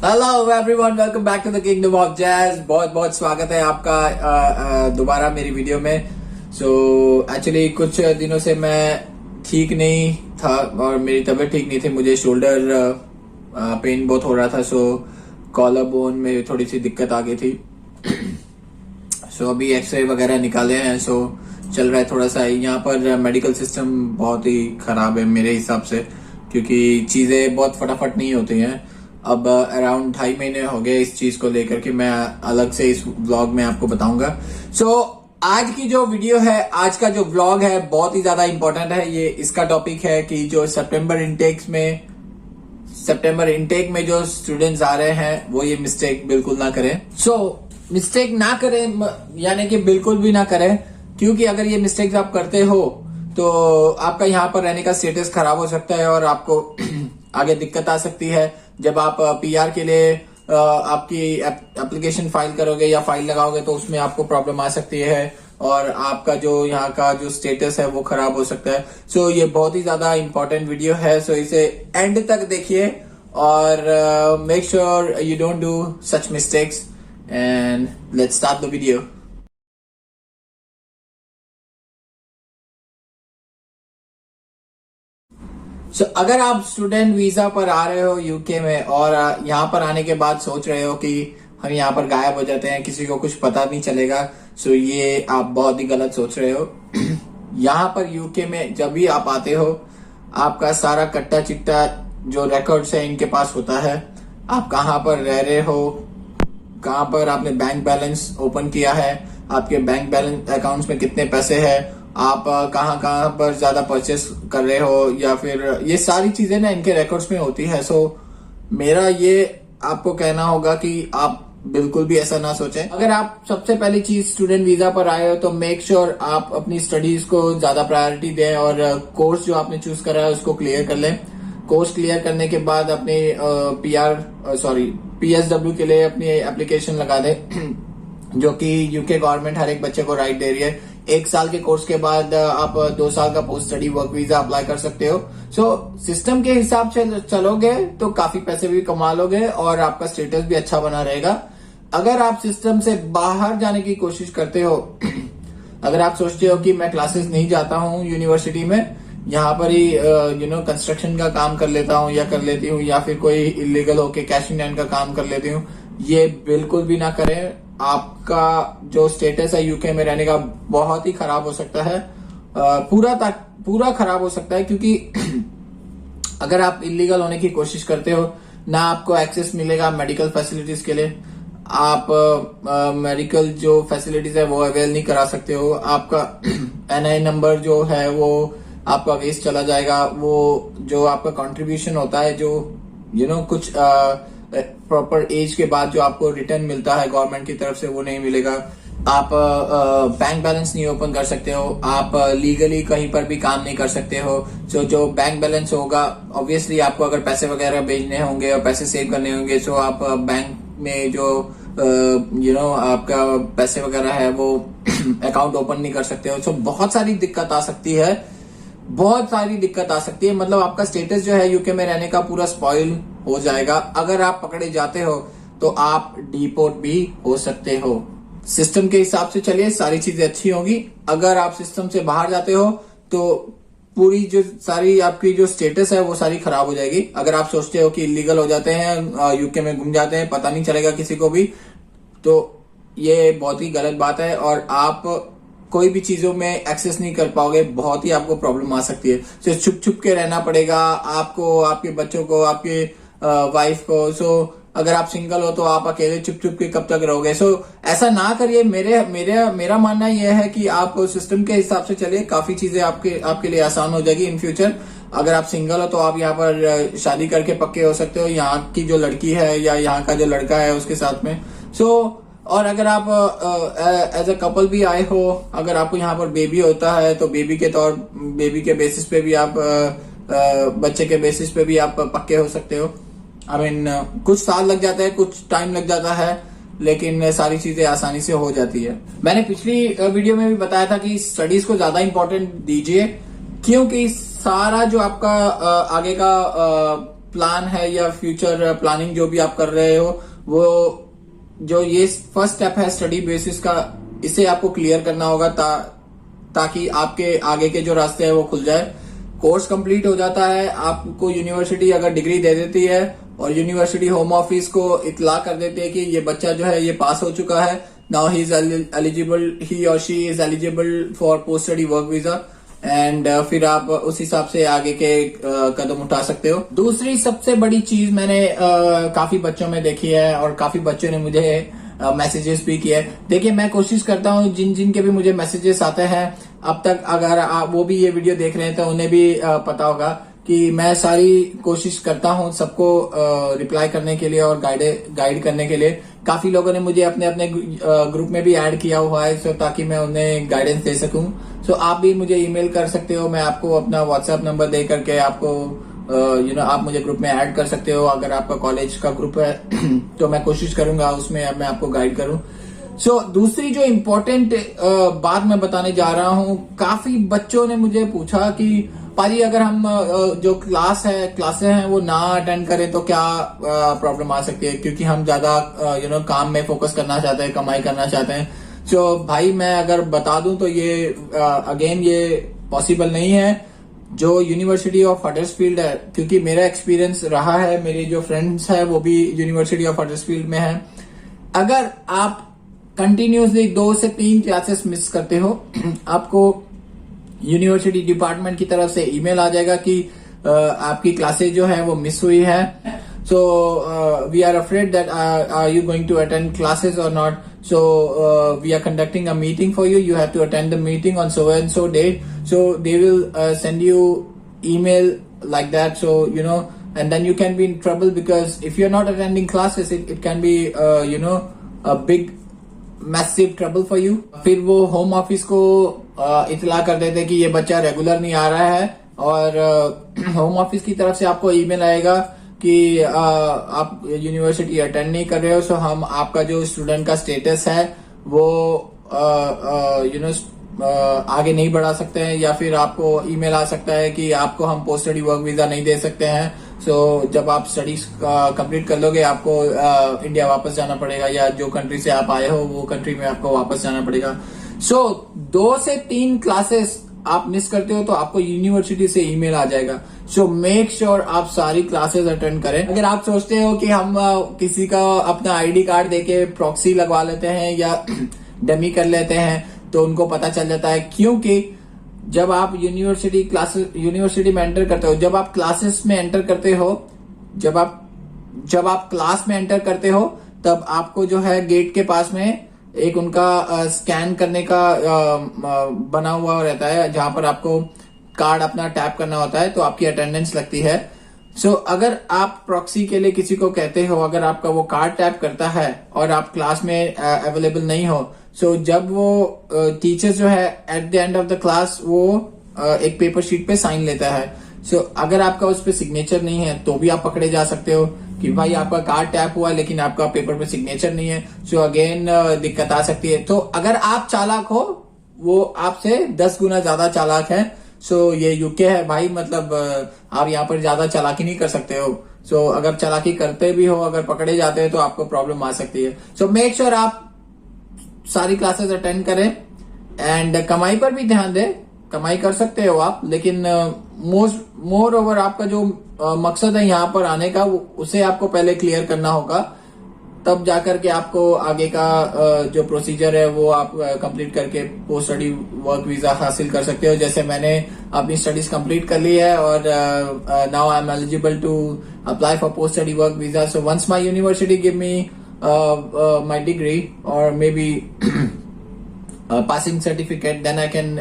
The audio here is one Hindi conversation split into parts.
Hello everyone, welcome back to the kingdom of jazz. बहुत बहुत स्वागत है आपका दोबारा मेरी वीडियो में। एक्चुअली कुछ दिनों से मैं ठीक नहीं था और मेरी तबीयत ठीक नहीं थी। मुझे शोल्डर पेन बहुत हो रहा था। कॉलर बोन में थोड़ी सी दिक्कत आ गई थी। अभी एक्सरे वगैरह निकाले हैं। चल रहा है थोड़ा सा। यहाँ पर मेडिकल सिस्टम बहुत ही खराब है मेरे हिसाब से, क्योंकि चीजें बहुत फटाफट नहीं होती हैं। अब अराउंड 2.5 महीने हो गए इस चीज को लेकर के। मैं अलग से इस व्लॉग में आपको बताऊंगा। आज की जो वीडियो है, आज का जो व्लॉग है, बहुत ही ज्यादा इंपॉर्टेंट है। ये इसका टॉपिक है कि जो सितंबर इनटेक में जो स्टूडेंट्स आ रहे हैं वो ये मिस्टेक बिल्कुल ना करें। मिस्टेक ना करें यानी कि बिल्कुल भी ना करें, क्योंकि अगर ये मिस्टेक्स आप करते हो तो आपका यहाँ पर रहने का स्टेटस खराब हो सकता है और आपको आगे दिक्कत आ सकती है। जब आप पीआर के लिए आपकी एप्लीकेशन फाइल करोगे या फाइल लगाओगे तो उसमें आपको प्रॉब्लम आ सकती है और आपका जो यहाँ का जो स्टेटस है वो खराब हो सकता है। ये बहुत ही ज्यादा इंपॉर्टेंट वीडियो है। इसे एंड तक देखिए और make sure you don't do such mistakes and let's start the video. अगर आप स्टूडेंट वीजा पर आ रहे हो यूके में और यहाँ पर आने के बाद सोच रहे हो कि हम यहाँ पर गायब हो जाते हैं, किसी को कुछ पता नहीं चलेगा, ये आप बहुत ही गलत सोच रहे हो। यहाँ पर यूके में जब भी आप आते हो, आपका सारा कट्टा चिट्टा जो रिकॉर्ड्स है इनके पास होता है। आप कहाँ पर रह रहे हो, कहाँ पर आपने बैंक बैलेंस ओपन किया है, आपके बैंक बैलेंस अकाउंट्स में कितने पैसे हैं, आप कहाँ पर ज्यादा परचेस कर रहे हो, या फिर ये सारी चीजें ना इनके रिकॉर्ड्स में होती है। मेरा ये आपको कहना होगा कि आप बिल्कुल भी ऐसा ना सोचें। अगर आप सबसे पहली चीज स्टूडेंट वीजा पर आए हो तो मेक श्योर आप अपनी स्टडीज को ज्यादा प्रायोरिटी दें और कोर्स जो आपने चूज करा है उसको क्लियर कर लें। कोर्स क्लियर करने के बाद अपने PSW के लिए अपनी एप्लीकेशन लगा दें, जो कि यूके गवर्नमेंट हर एक बच्चे को राइट दे रही है। 1 साल के कोर्स के बाद आप 2 साल का post study work visa apply कर सकते हो। सिस्टम के हिसाब से चलोगे तो काफी पैसे भी कमा लोगे और आपका स्टेटस भी अच्छा बना रहेगा। अगर आप सिस्टम से बाहर जाने की कोशिश करते हो, अगर आप सोचते हो कि मैं क्लासेस नहीं जाता हूँ यूनिवर्सिटी में, यहाँ पर ही कंस्ट्रक्शन का काम कर लेता हूँ या कर लेती हूँ, या फिर कोई इलीगल होके कैशिंग हैंड का काम कर लेती हूँ, ये बिल्कुल भी ना करें। आपका जो स्टेटस है यूके में रहने का बहुत ही खराब हो सकता है, पूरा खराब हो सकता है, क्योंकि अगर आप इलीगल होने की कोशिश करते हो ना आपको एक्सेस मिलेगा मेडिकल फैसिलिटीज के लिए। आप मेडिकल जो फैसिलिटीज है वो अवेल नहीं करा सकते हो। आपका NI नंबर जो है वो आपका वेस्ट चला जाएगा। वो जो आपका कंट्रीब्यूशन होता है, जो कुछ प्रॉपर एज के बाद जो आपको रिटर्न मिलता है गवर्नमेंट की तरफ से, वो नहीं मिलेगा। आप बैंक बैलेंस नहीं ओपन कर सकते हो। आप लीगली कहीं पर भी काम नहीं कर सकते हो। जो बैंक बैलेंस होगा, ऑब्वियसली आपको अगर पैसे वगैरह भेजने होंगे और पैसे सेव करने होंगे, आप बैंक में जो आपका पैसे वगैरह है वो अकाउंट ओपन नहीं कर सकते हो। बहुत सारी दिक्कत आ सकती है, मतलब आपका स्टेटस जो है यूके में रहने का पूरा स्पॉइल हो जाएगा। अगर आप पकड़े जाते हो तो आप डिपोर्ट भी हो सकते हो। सिस्टम के हिसाब से चलिए, सारी चीजें अच्छी होंगी। अगर आप सिस्टम से बाहर जाते हो तो पूरी जो सारी आपकी जो स्टेटस है वो सारी खराब हो जाएगी। अगर आप सोचते हो कि इलीगल हो जाते हैं, यूके में घूम जाते हैं, पता नहीं चलेगा किसी को भी, तो ये बहुत ही गलत बात है और आप कोई भी चीजों में एक्सेस नहीं कर पाओगे। बहुत ही आपको प्रॉब्लम आ सकती है। छुप छुप के रहना पड़ेगा आपको, आपके बच्चों को, आपके वाइफ को। अगर आप सिंगल हो तो आप अकेले चुप चुप के कब तक रहोगे। ऐसा ना करिए। मेरा मानना यह है कि आप सिस्टम के हिसाब से चलिए, काफी चीजें आपके लिए आसान हो जाएगी इन फ्यूचर। अगर आप सिंगल हो तो आप यहाँ पर शादी करके पक्के हो सकते हो यहाँ की जो लड़की है या यहाँ का जो लड़का है उसके साथ में। और अगर आप एज अ कपल भी आए हो, अगर आपको यहाँ पर बेबी होता है तो बेबी के बेसिस पे भी आप बच्चे के बेसिस पे भी आप पक्के हो सकते हो। कुछ साल लग जाता है, कुछ टाइम लग जाता है, लेकिन सारी चीजें आसानी से हो जाती है। मैंने पिछली वीडियो में भी बताया था कि स्टडीज को ज्यादा इंपॉर्टेंट दीजिए, क्योंकि सारा जो आपका आगे का प्लान है या फ्यूचर प्लानिंग जो भी आप कर रहे हो, वो जो ये फर्स्ट स्टेप है स्टडी बेसिस का, इसे आपको क्लियर करना होगा ताकि आपके आगे के जो रास्ते हैं वो खुल जाए। कोर्स कंप्लीट हो जाता है, आपको यूनिवर्सिटी अगर डिग्री दे देती है और यूनिवर्सिटी होम ऑफिस को इतला कर देती है कि ये बच्चा जो है ये पास हो चुका है, नाउ ही इज एलिजिबल, ही और she is eligible for post study work visa, and फिर आप उस हिसाब से आगे के कदम उठा सकते हो। दूसरी सबसे बड़ी चीज मैंने काफी बच्चों में देखी है और काफी बच्चों ने मुझे मैसेजेस भी किए। देखिए, मैं कोशिश करता हूँ जिन के भी मुझे मैसेजेस आते हैं अब तक, अगर आप वो भी ये वीडियो देख रहे हैं तो उन्हें भी पता होगा कि मैं सारी कोशिश करता हूँ सबको रिप्लाई करने के लिए और गाइड करने के लिए। काफी लोगों ने मुझे अपने अपने ग्रुप में भी ऐड किया हुआ है, सो ताकि मैं उन्हें गाइडेंस दे सकूं। सो आप भी मुझे ईमेल कर सकते हो, मैं आपको अपना व्हाट्सएप नंबर दे करके आपको आप मुझे ग्रुप में ऐड कर सकते हो। अगर आपका कॉलेज का ग्रुप है तो मैं कोशिश करूंगा उसमें मैं आपको गाइड करूं। सो दूसरी जो इम्पोर्टेंट बात मैं बताने जा रहा हूं, काफी बच्चों ने मुझे पूछा कि पाजी अगर हम जो क्लासें हैं वो ना अटेंड करें तो क्या प्रॉब्लम आ सकती है, क्योंकि हम ज्यादा काम में फोकस करना चाहते हैं, कमाई करना चाहते हैं। सो भाई मैं अगर बता दूं तो ये अगेन ये पॉसिबल नहीं है। जो यूनिवर्सिटी ऑफ हडर्सफील्ड है, क्योंकि मेरा एक्सपीरियंस रहा है, मेरे जो फ्रेंड्स है वो भी यूनिवर्सिटी ऑफ हडर्सफील्ड में है, अगर आप कंटिन्यूसली 2 से 3 क्लासेस मिस करते हो, आपको यूनिवर्सिटी डिपार्टमेंट की तरफ से ईमेल आ जाएगा कि आपकी क्लासेस जो है वो मिस हुई है। So we are afraid that are you going to attend classes और not, so we are conducting a meeting for you, you have to attend the meeting on so and so date, so they will send you email like that, so and then you can be in trouble because if you're not attending classes it can be a big massive trouble for you। फिर वो होम ऑफिस को इतला कर देते कि ये बच्चा रेगुलर नहीं आ रहा है, और होम ऑफिस की तरफ से आपको ईमेल आएगा कि आप यूनिवर्सिटी अटेंड नहीं कर रहे हो, सो हम आपका जो स्टूडेंट का स्टेटस है वो आगे नहीं बढ़ा सकते हैं, या फिर आपको ईमेल आ सकता है कि आपको हम पोस्ट स्टडी वर्क वीजा नहीं दे सकते हैं। सो जब आप स्टडीज कंप्लीट कर लोगे आपको इंडिया वापस जाना पड़ेगा, या जो कंट्री से आप आए हो वो कंट्री में आपको वापस जाना पड़ेगा। सो 2 से 3 क्लासेस आप मिस करते हो तो आपको यूनिवर्सिटी से ईमेल आ जाएगा। सो मेक श्योर आप सारी क्लासेस अटेंड करें। अगर आप सोचते हो कि हम किसी का अपना आईडी कार्ड देके प्रॉक्सी लगवा लेते हैं या डमी कर लेते हैं तो उनको पता चल जाता है, क्योंकि जब आप यूनिवर्सिटी में एंटर करते हो, जब आप क्लासेस में एंटर करते हो, जब आप क्लास में एंटर करते हो, तब आपको जो है गेट के पास में एक उनका स्कैन करने का बना हुआ रहता है, जहां पर आपको कार्ड अपना टैप करना होता है तो आपकी अटेंडेंस लगती है। सो अगर आप प्रॉक्सी के लिए किसी को कहते हो, अगर आपका वो कार्ड टैप करता है और आप क्लास में अवेलेबल नहीं हो, सो जब वो टीचर जो है at the end of the class वो एक पेपर शीट पे साइन लेता है। सो अगर आपका उस पर सिग्नेचर नहीं है तो भी आप पकड़े जा सकते हो कि भाई आपका कार्ड टैप हुआ लेकिन आपका पेपर पे सिग्नेचर नहीं है। सो अगेन दिक्कत आ सकती है। तो अगर आप चालाक हो, वो आपसे 10 गुना ज्यादा चालाक है। सो ये यूके है भाई, मतलब आप यहाँ पर ज्यादा चालाकी नहीं कर सकते हो। सो अगर चालाकी करते भी हो, अगर पकड़े जाते हैं तो आपको प्रॉब्लम आ सकती है। सो मेक श्योर आप सारी क्लासेस अटेंड करें एंड कमाई पर भी ध्यान दें। कमाई कर सकते हो आप, लेकिन मोर ओवर आपका जो मकसद है यहाँ पर आने का, उसे आपको पहले क्लियर करना होगा, तब जाकर के आपको आगे का जो प्रोसीजर है वो आप कंप्लीट करके पोस्ट स्टडी वर्क वीजा हासिल कर सकते हो। जैसे मैंने अपनी स्टडीज कंप्लीट कर ली है और now I am eligible to apply for post study work visa. So once my university give me my degree और maybe passing certificate, then I can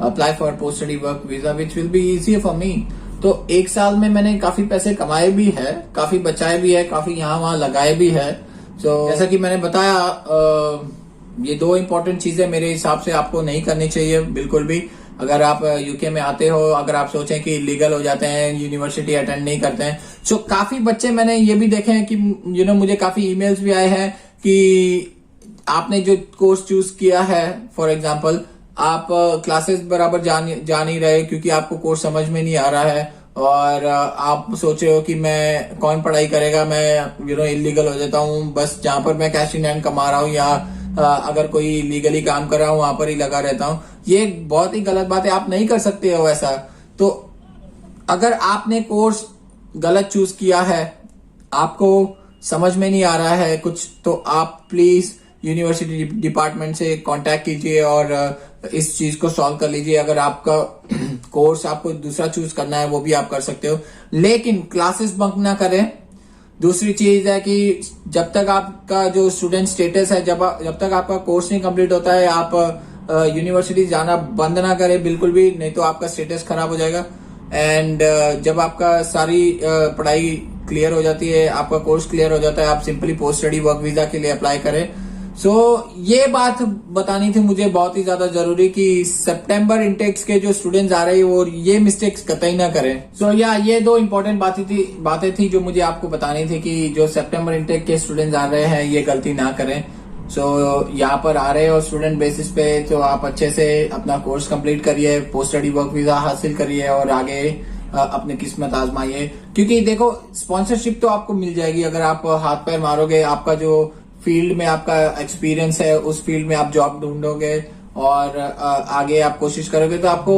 apply for post study work visa which will be easier for me। तो 1 साल में मैंने काफी पैसे कमाए भी है, काफी बचाए भी है, काफी यहाँ वहां लगाए भी है। So, जैसा कि मैंने बताया, ये 2 इंपॉर्टेंट चीजें मेरे हिसाब से आपको नहीं करनी चाहिए बिल्कुल भी। अगर आप यूके में आते हो, अगर आप सोचें कि इलीगल हो जाते हैं, यूनिवर्सिटी अटेंड नहीं करते हैं। सो काफी बच्चे मैंने ये भी देखे हैं कि मुझे काफी ईमेल्स भी आए हैं कि आपने जो कोर्स चूज किया है, फॉर एग्जाम्पल आप क्लासेस बराबर जा नहीं रहे क्योंकि आपको कोर्स समझ में नहीं आ रहा है, और आप सोच रहे हो कि मैं कौन पढ़ाई करेगा, मैं इलीगल हो जाता हूँ, बस जहां पर मैं कैश इन हैंड कमा रहा हूँ या अगर कोई लीगली काम कर रहा हूँ वहां पर ही लगा रहता हूँ। ये बहुत ही गलत बात है, आप नहीं कर सकते हो ऐसा। तो अगर आपने कोर्स गलत चूज किया है, आपको समझ में नहीं आ रहा है कुछ, तो आप प्लीज यूनिवर्सिटी डिपार्टमेंट से कांटेक्ट कीजिए और इस चीज को सॉल्व कर लीजिए। अगर आपका कोर्स आपको दूसरा चूज करना है वो भी आप कर सकते हो, लेकिन क्लासेस बंक ना करें। दूसरी चीज है कि जब तक आपका जो स्टूडेंट स्टेटस है, जब तक आपका कोर्स नहीं कंप्लीट होता है, आप यूनिवर्सिटी जाना बंद ना करें बिल्कुल भी, नहीं तो आपका स्टेटस खराब हो जाएगा। एंड जब आपका सारी पढ़ाई क्लियर हो जाती है, आपका कोर्स क्लियर हो जाता है, आप simply post study work visa के लिए अप्लाई करें। सो ये बात बतानी थी मुझे बहुत ही ज्यादा जरूरी कि सितंबर इंटेक्स के जो स्टूडेंट्स आ रहे हैं वो ये मिस्टेक्स कतई ना करें। सो ये दो इंपॉर्टेंट बातें थी जो मुझे आपको बतानी थी कि जो सितंबर इंटेक के स्टूडेंट्स आ रहे हैं ये गलती ना करें। सो यहाँ पर आ रहे हो स्टूडेंट बेसिस पे, तो आप अच्छे से अपना कोर्स कंप्लीट करिए, पोस्ट स्टडी वर्क वीजा हासिल करिए और आगे अपनी किस्मत आजमाइए। क्योंकि देखो स्पॉन्सरशिप तो आपको मिल जाएगी अगर आप हाथ पैर मारोगे, आपका जो फील्ड में आपका एक्सपीरियंस है उस फील्ड में आप जॉब ढूंढोगे और आगे आप कोशिश करोगे तो आपको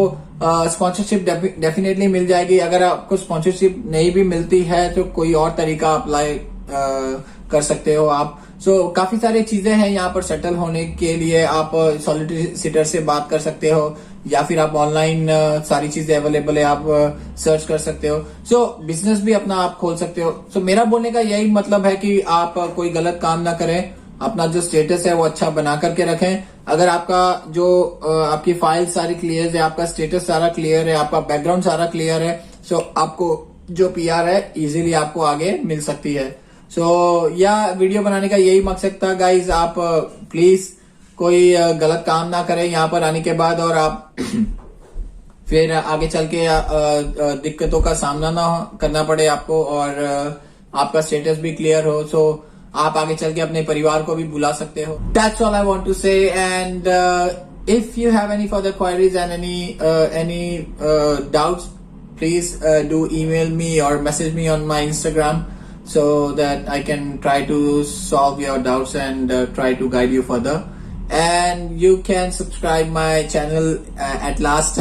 स्पॉन्सरशिप डेफिनेटली मिल जाएगी। अगर आपको स्पॉन्सरशिप नहीं भी मिलती है तो कोई और तरीका अप्लाई कर सकते हो आप। सो काफी सारी चीजें हैं यहाँ पर सेटल होने के लिए। आप सॉलिसिटर से बात कर सकते हो या फिर आप ऑनलाइन सारी चीजें अवेलेबल है, आप सर्च कर सकते हो। सो बिजनेस भी अपना आप खोल सकते हो। सो मेरा बोलने का यही मतलब है कि आप कोई गलत काम ना करें, अपना जो स्टेटस है वो अच्छा बना करके रखें। अगर आपका जो आपकी फाइल सारी क्लियर है, आपका स्टेटस सारा क्लियर है, आपका बैकग्राउंड सारा क्लियर है, सो आपको जो पीआर है इजीली आपको आगे मिल सकती है। सो वीडियो बनाने का यही मकसद था गाइज। आप प्लीज कोई गलत काम ना करें यहाँ पर आने के बाद और आप फिर आगे चल के दिक्कतों का सामना ना करना पड़े आपको और आपका स्टेटस भी क्लियर हो। सो आप आगे चल के अपने परिवार को भी बुला सकते हो। That's all I want to say, and if you have any further queries and any doubts, please do email me or message me on my Instagram so that I can try to solve your doubts and try to guide you further. And you can subscribe my channel at last.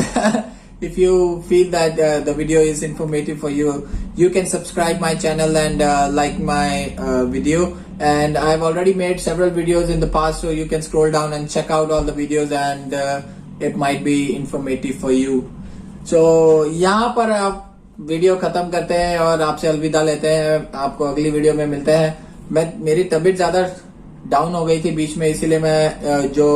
If you feel that the video is informative for you, you can subscribe my channel and like my video. And I've already made several videos in the past, so you can scroll down and check out all the videos and it might be informative for you. So यहाँ पर आप वीडियो खत्म करते हैं और आपसे अलविदा लेते हैं। आपको अगली वीडियो में मिलते हैं। मेरी तबीयत ज्यादा डाउन हो गई थी बीच में, इसीलिए मैं जो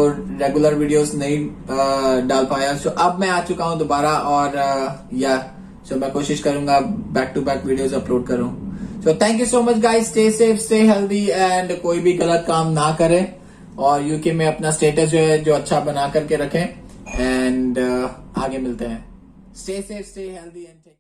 रेगुलर वीडियोस नहीं डाल पाया। सो अब मैं आ चुका हूं दोबारा और सो मैं कोशिश करूंगा back to back videos upload करूं। So thank you so much guys, stay safe, stay healthy and कोई भी गलत काम ना करें और यूके में अपना स्टेटस जो है जो अच्छा बना करके रखें। एंड आगे मिलते हैं। Stay safe, stay healthy and